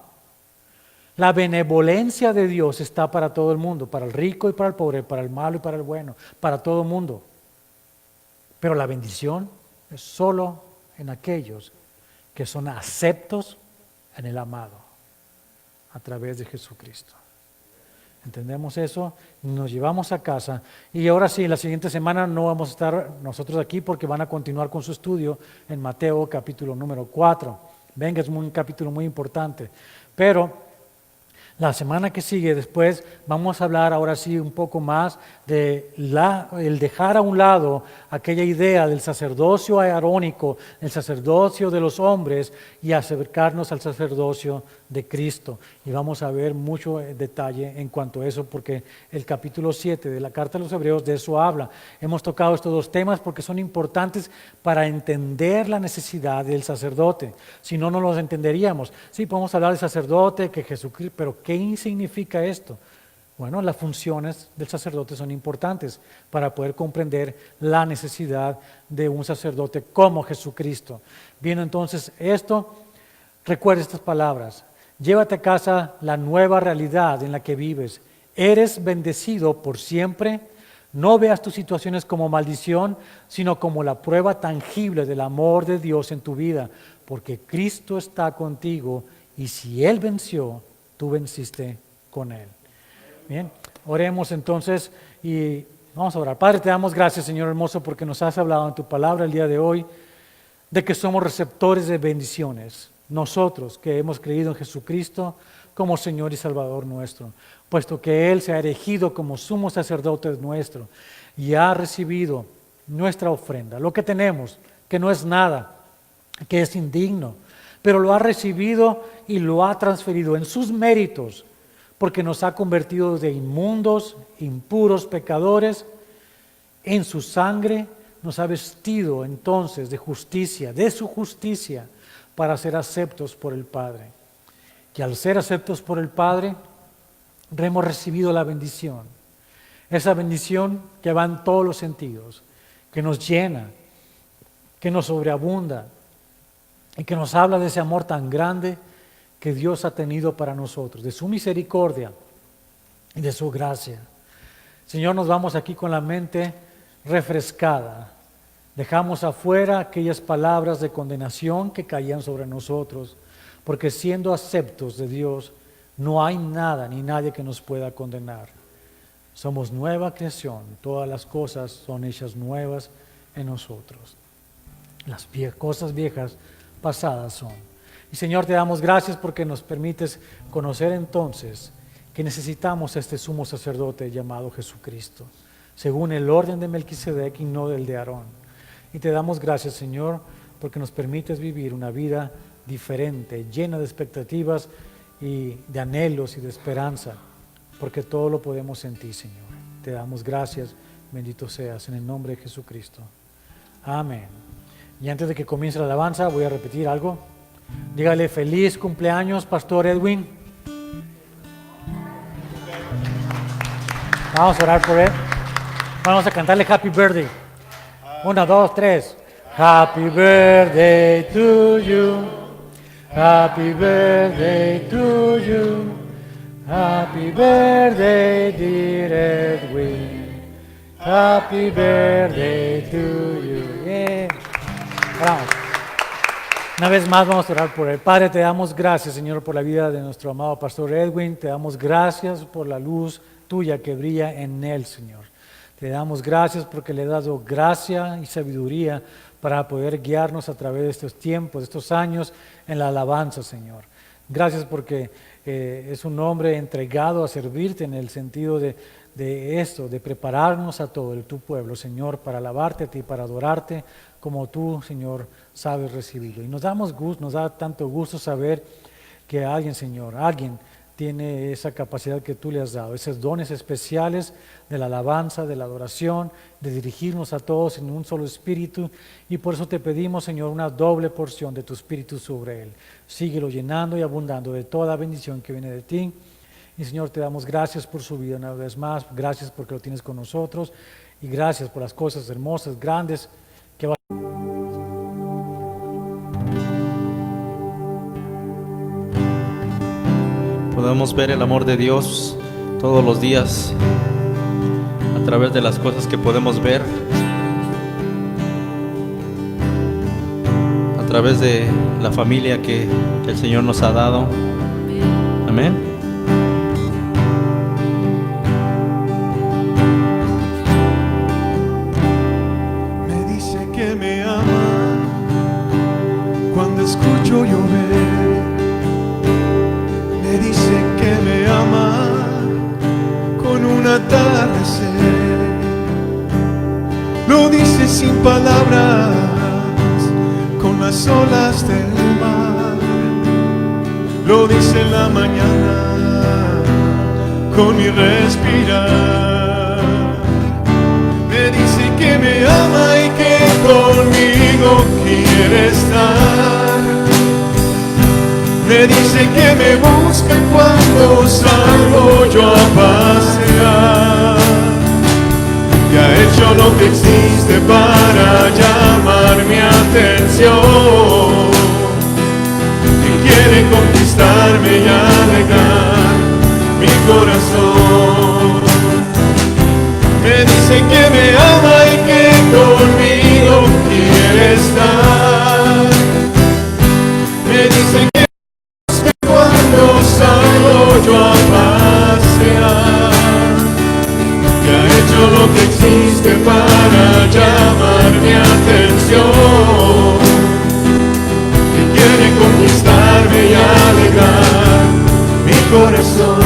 La benevolencia de Dios está para todo el mundo, para el rico y para el pobre, para el malo y para el bueno, para todo el mundo. Pero la bendición es solo en aquellos que son aceptos en el amado, a través de Jesucristo. ¿Entendemos eso? Nos llevamos a casa. Y ahora sí, la siguiente semana no vamos a estar nosotros aquí porque van a continuar con su estudio en Mateo capítulo número 4. Venga, es un capítulo muy importante. Pero la semana que sigue después vamos a hablar ahora sí un poco más de el dejar a un lado aquella idea del sacerdocio arónico, el sacerdocio de los hombres, y acercarnos al sacerdocio de Cristo. Y vamos a ver mucho detalle en cuanto a eso, porque el capítulo 7 de la Carta a los Hebreos de eso habla. Hemos tocado estos dos temas porque son importantes para entender la necesidad del sacerdote. Si no, no los entenderíamos. Sí, podemos hablar del sacerdote, que Jesucristo, pero ¿qué significa esto? Bueno, las funciones del sacerdote son importantes para poder comprender la necesidad de un sacerdote como Jesucristo. Bien, entonces recuerda estas palabras. Llévate a casa la nueva realidad en la que vives. Eres bendecido por siempre. No veas tus situaciones como maldición, sino como la prueba tangible del amor de Dios en tu vida, porque Cristo está contigo y si Él venció, tú venciste con Él. Bien, oremos entonces y vamos a orar. Padre, te damos gracias, Señor hermoso, porque nos has hablado en tu palabra el día de hoy de que somos receptores de bendiciones. Nosotros que hemos creído en Jesucristo como Señor y Salvador nuestro, puesto que Él se ha erigido como sumo sacerdote nuestro y ha recibido nuestra ofrenda, lo que tenemos, que no es nada, que es indigno, pero lo ha recibido y lo ha transferido en sus méritos, porque nos ha convertido de inmundos, impuros, pecadores, en su sangre nos ha vestido entonces de justicia, de su justicia, para ser aceptos por el Padre. Y al ser aceptos por el Padre, hemos recibido la bendición. Esa bendición que va en todos los sentidos, que nos llena, que nos sobreabunda y que nos habla de ese amor tan grande que Dios ha tenido para nosotros, de su misericordia y de su gracia. Señor, nos vamos aquí con la mente refrescada. Dejamos afuera aquellas palabras de condenación que caían sobre nosotros, porque siendo aceptos de Dios, no hay nada ni nadie que nos pueda condenar. Somos nueva creación, todas las cosas son hechas nuevas en nosotros. Las cosas viejas pasadas son. Y Señor, te damos gracias porque nos permites conocer entonces que necesitamos este sumo sacerdote llamado Jesucristo, según el orden de Melquisedec y no del de Aarón. Y te damos gracias, Señor, porque nos permites vivir una vida diferente, llena de expectativas y de anhelos y de esperanza, porque todo lo podemos en ti, Señor. Te damos gracias, bendito seas, en el nombre de Jesucristo. Amén. Y antes de que comience la alabanza, voy a repetir algo. Dígale feliz cumpleaños, Pastor Edwin. Vamos a orar por él. Vamos a cantarle Happy Birthday. 1, 2, 3. Happy birthday to you. Happy birthday to you. Happy birthday, dear Edwin. Happy birthday to you. Yeah. Vamos. Una vez más vamos a orar por él. Padre, te damos gracias, Señor, por la vida de nuestro amado Pastor Edwin. Te damos gracias por la luz tuya que brilla en él, Señor. Te damos gracias porque le has dado gracia y sabiduría para poder guiarnos a través de estos tiempos, de estos años en la alabanza, Señor. Gracias porque es un hombre entregado a servirte en el sentido de esto, de prepararnos a todo tu pueblo, Señor, para alabarte a ti, para adorarte como tú, Señor, sabes recibirlo. Y nos da tanto gusto saber que alguien, Señor, alguien tiene esa capacidad que tú le has dado, esos dones especiales de la alabanza, de la adoración, de dirigirnos a todos en un solo espíritu. Y por eso te pedimos, Señor, una doble porción de tu espíritu sobre él. Síguelo llenando y abundando de toda bendición que viene de ti. Y Señor, te damos gracias por su vida una vez más. Gracias porque lo tienes con nosotros. Y gracias por las cosas hermosas, grandes que va. Podemos ver el amor de Dios todos los días a través de las cosas que podemos ver, a través de la familia que el Señor nos ha dado. Amén. Me dice que me ama cuando escucho llover. Me dice que me ama con un atardecer. Lo dice sin palabras, con las olas del mar. Lo dice en la mañana, con mi respirar. Me dice que me ama y que conmigo quiere estar. Me dice que me busca cuando salgo yo a pasear. Que ha hecho lo que existe para llamar mi atención. Que quiere conquistarme y alegrar mi corazón. Me dice que me ama y que conmigo quiere estar. Me dice que cuando salgo yo a pasear, que ha hecho lo que existe para llamar mi atención, que quiere conquistarme y alegrar mi corazón.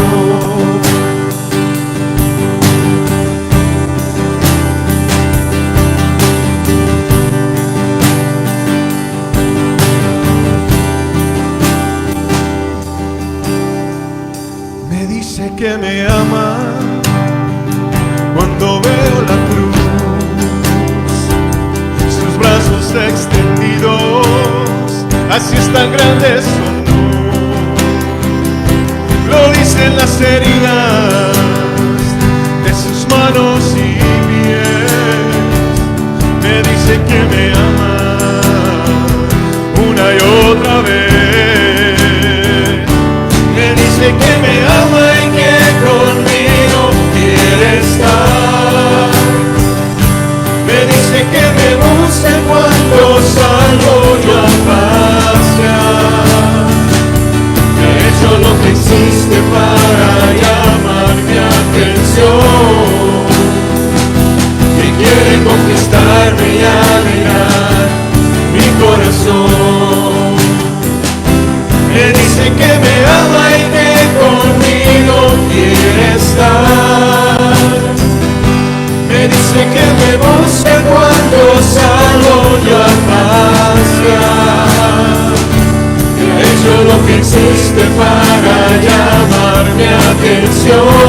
Que me ama cuando veo la cruz, sus brazos extendidos, así están grandes son. Lo dicen las heridas de sus manos y pies. Me dice que me ama una y otra vez. Me dice que me ama y que conmigo quiere estar. Me dice que me busca cuando salgo yo a pasear. Que ha hecho lo que existe para llamar mi atención. Que quiere conquistarme y alegrar mi corazón. Me dice que me ama y que conmigo quiere estar. Me dice que me busca cuando salgo yo a pasear. Que ha hecho lo que existe para llamar mi atención.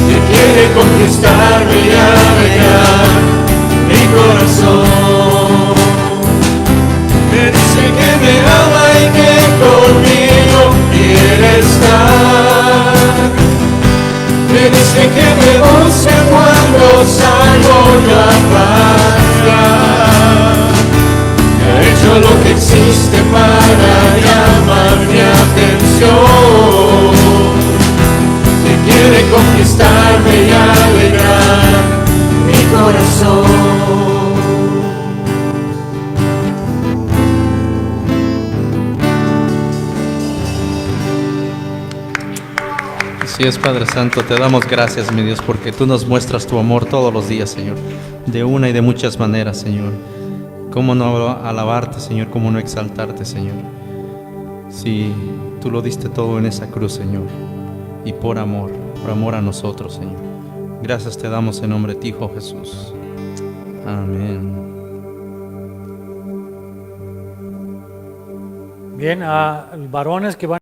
Que quiere conquistarme y alegrar mi corazón. Me dice que me ama y que conmigo quiere estar. Me dice que me busca cuando salgo yo a pasear. Que ha hecho lo que existe para llamar mi atención. Que quiere conquistarme y alegrar mi corazón. Así es, Padre Santo, te damos gracias, mi Dios, porque tú nos muestras tu amor todos los días, Señor, de una y de muchas maneras, Señor. ¿Cómo no alabarte, Señor? ¿Cómo no exaltarte, Señor? Si Tú lo diste todo en esa cruz, Señor, y por amor a nosotros, Señor. Gracias te damos en nombre de ti, Hijo Jesús. Amén. Bien, a varones que van